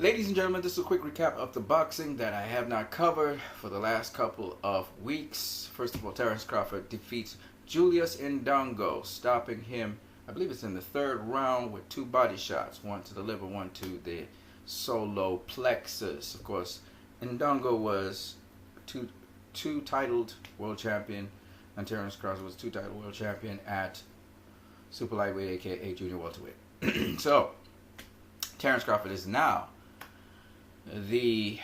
Ladies and gentlemen, this is a quick recap of the boxing that I have not covered for the last couple of weeks. First of all, Terence Crawford defeats Julius Indongo, stopping him, I believe it's in the third round, with two body shots, one to the liver, one to the solar plexus. Of course, Indongo was two titled world champion, and Terence Crawford was two titled world champion at super lightweight, aka junior welterweight. So, Terence Crawford is now the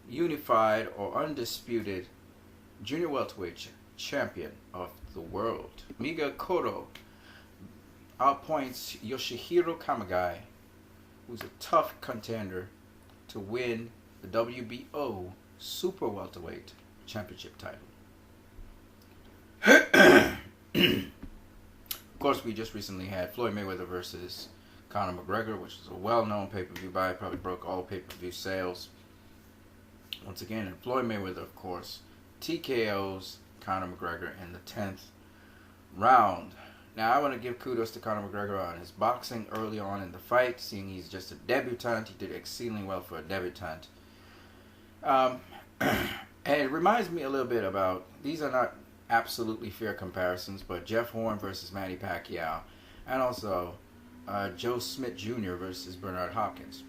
unified or undisputed junior welterweight champion of the world. Miga Koto outpoints Yoshihiro Kamagai, who's a tough contender to win the WBO super welterweight championship title. Of course, we just recently had Floyd Mayweather versus Conor McGregor, which is a well-known pay-per-view buy. Probably broke all pay-per-view sales. Once again, and Floyd Mayweather, of course, TKOs Conor McGregor in the 10th round. Now, I want to give kudos to Conor McGregor on his boxing early on in the fight, seeing he's just a debutant. He did exceedingly well for a debutant. And it reminds me a little bit about, these are not absolutely fair comparisons, but Jeff Horn versus Manny Pacquiao, and also Joe Smith Jr. versus Bernard Hopkins.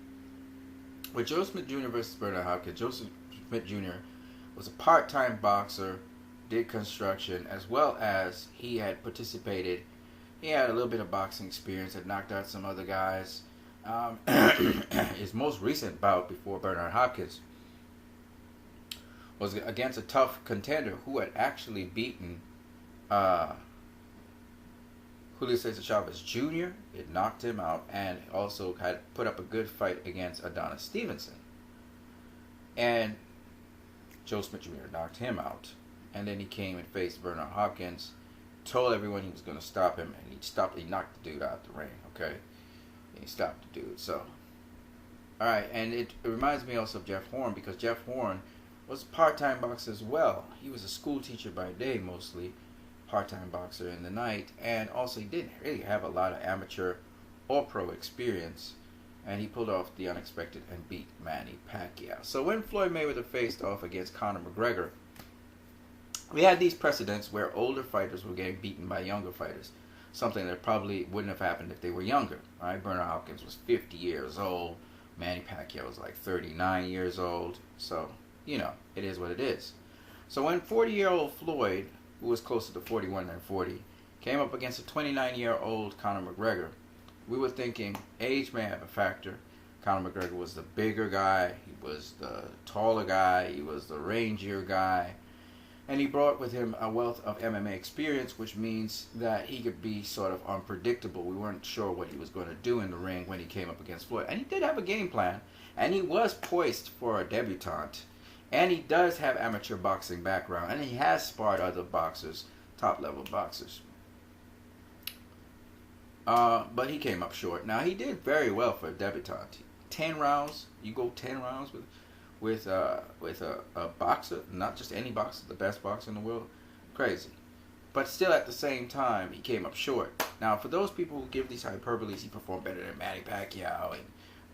With Joe Smith Jr. versus Bernard Hopkins, Joe Smith Jr. was a part-time boxer, did construction, as well as he had participated. He had a little bit of boxing experience, had knocked out some other guys. His most recent bout before Bernard Hopkins was against a tough contender who had actually beaten Julio Cesar Chavez Jr. It knocked him out, and also had put up a good fight against Adonis Stevenson. And Joe Smith Jr. knocked him out. And then he came and faced Bernard Hopkins, told everyone he was going to stop him, and he knocked the dude out the ring, okay? And he stopped the dude, so. Alright, and it reminds me also of Jeff Horn, because Jeff Horn was a part-time boxer as well. He was a school teacher by day, mostly, part-time boxer in the night, and also he didn't really have a lot of amateur or pro experience, and he pulled off the unexpected and beat Manny Pacquiao. So when Floyd Mayweather faced off against Conor McGregor, we had these precedents where older fighters were getting beaten by younger fighters, something that probably wouldn't have happened if they were younger. Right? Bernard Hopkins was 50 years old, Manny Pacquiao was like 39 years old, so you know, it is what it is. So when 40-year-old Floyd, who was closer to 41 than 40, came up against a 29-year-old Conor McGregor, we were thinking age may have a factor. Conor McGregor was the bigger guy, he was the taller guy, he was the rangier guy, and he brought with him a wealth of MMA experience, which means that he could be sort of unpredictable. We weren't sure what he was going to do in the ring when he came up against Floyd. And he did have a game plan, and he was poised for a debutante. And he does have amateur boxing background, and he has sparred other boxers, top-level boxers. But he came up short. Now, he did very well for a debutante. 10 rounds, you go 10 rounds with a boxer, not just any boxer, the best boxer in the world, crazy. But still, at the same time, he came up short. Now, for those people who give these hyperboles, he performed better than Manny Pacquiao and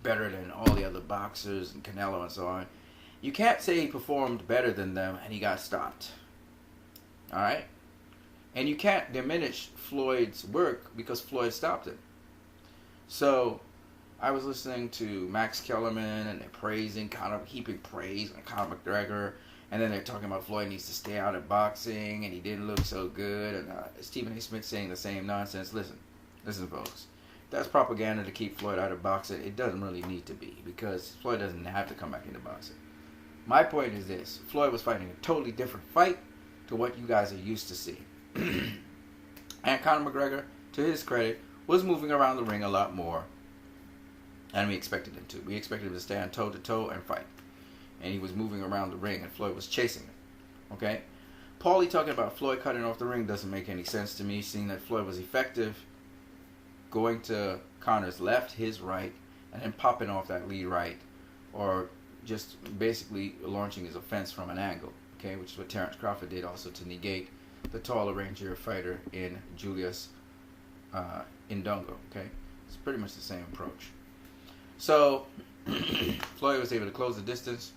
better than all the other boxers and Canelo and so on. You can't say he performed better than them and he got stopped. Alright? And you can't diminish Floyd's work because Floyd stopped him. So, I was listening to Max Kellerman, and they're praising Conor, heaping praise on Conor McGregor, and then they're talking about Floyd needs to stay out of boxing, and he didn't look so good, and Stephen A. Smith saying the same nonsense. Listen, folks. That's propaganda to keep Floyd out of boxing. It doesn't really need to be, because Floyd doesn't have to come back into boxing. My point is this: Floyd was fighting a totally different fight to what you guys are used to seeing. And Conor McGregor, to his credit, was moving around the ring a lot more. And we expected him to. We expected him to stand toe-to-toe and fight. And he was moving around the ring, and Floyd was chasing him. Okay? Paulie talking about Floyd cutting off the ring doesn't make any sense to me, seeing that Floyd was effective going to Conor's left, his right, and then popping off that lead right, or just basically launching his offense from an angle. Okay? Which is what Terence Crawford did also to negate the taller, rangier fighter in Julius Indongo. Okay? It's pretty much the same approach. So Floyd was able to close the distance,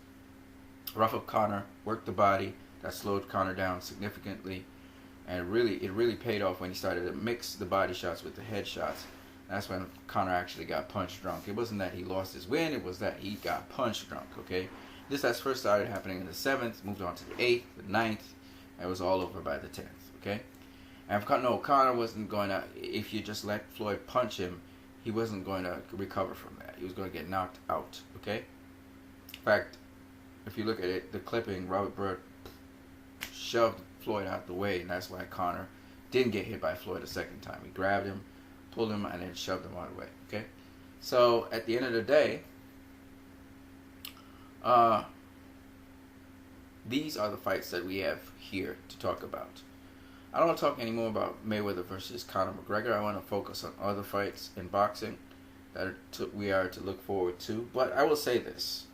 rough up Conor, work the body. That slowed Conor down significantly, and it really paid off when he started to mix the body shots with the head shots. That's when Conor actually got punch drunk. It wasn't that he lost his win, it was that he got punch drunk, okay? This has first started happening in the 7th, moved on to the 8th, the 9th, and it was all over by the 10th, okay? And Conor wasn't going to, if you just let Floyd punch him, he wasn't going to recover from that. He was going to get knocked out, okay? In fact, if you look at it, the clipping, Robert Byrd shoved Floyd out the way, and that's why Conor didn't get hit by Floyd a second time. He grabbed him, pulled him, and then shoved him out of the way, okay? So, at the end of the day, these are the fights that we have here to talk about. I don't want to talk anymore about Mayweather versus Conor McGregor. I want to focus on other fights in boxing that we are to look forward to. But I will say this.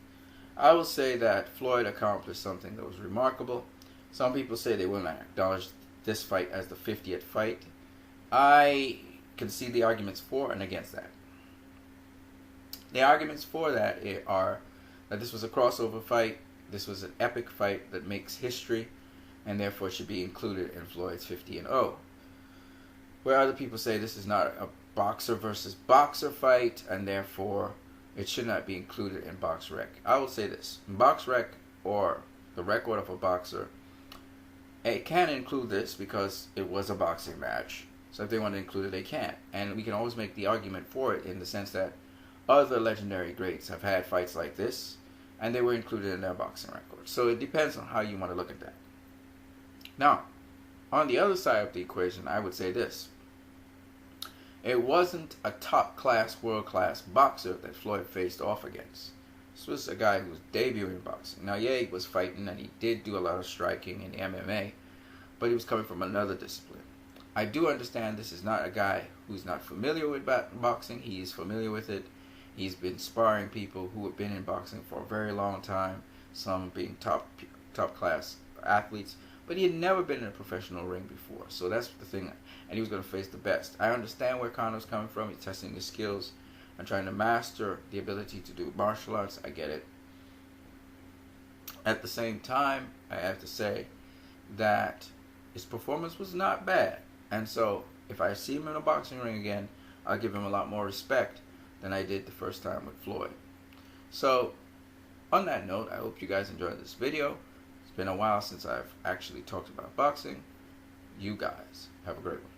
I will say that Floyd accomplished something that was remarkable. Some people say they will not acknowledge this fight as the 50th fight. I can see the arguments for and against that. The arguments for that are that this was a crossover fight. This was an epic fight that makes history, and therefore should be included in Floyd's 50-0. Where other people say this is not a boxer versus boxer fight, and therefore it should not be included in BoxRec. I will say this. In BoxRec, or the record of a boxer, it can include this because it was a boxing match. So if they want to include it, they can. And we can always make the argument for it in the sense that other legendary greats have had fights like this, and they were included in their boxing record. So it depends on how you want to look at that. Now, on the other side of the equation, I would say this. It wasn't a top-class, world-class boxer that Floyd faced off against. This was a guy who was debuting in boxing. Now, yeah, he was fighting, and he did do a lot of striking in MMA, but he was coming from another discipline. I do understand this is not a guy who's not familiar with boxing. He is familiar with it. He's been sparring people who have been in boxing for a very long time, some being top-class athletes, but he had never been in a professional ring before. So that's the thing. And he was going to face the best. I understand where Conor's coming from. He's testing his skills and trying to master the ability to do martial arts. I get it. At the same time, I have to say that his performance was not bad. And so if I see him in a boxing ring again, I'll give him a lot more respect than I did the first time with Floyd. So on that note, I hope you guys enjoyed this video. It's been a while since I've actually talked about boxing. You guys have a great one.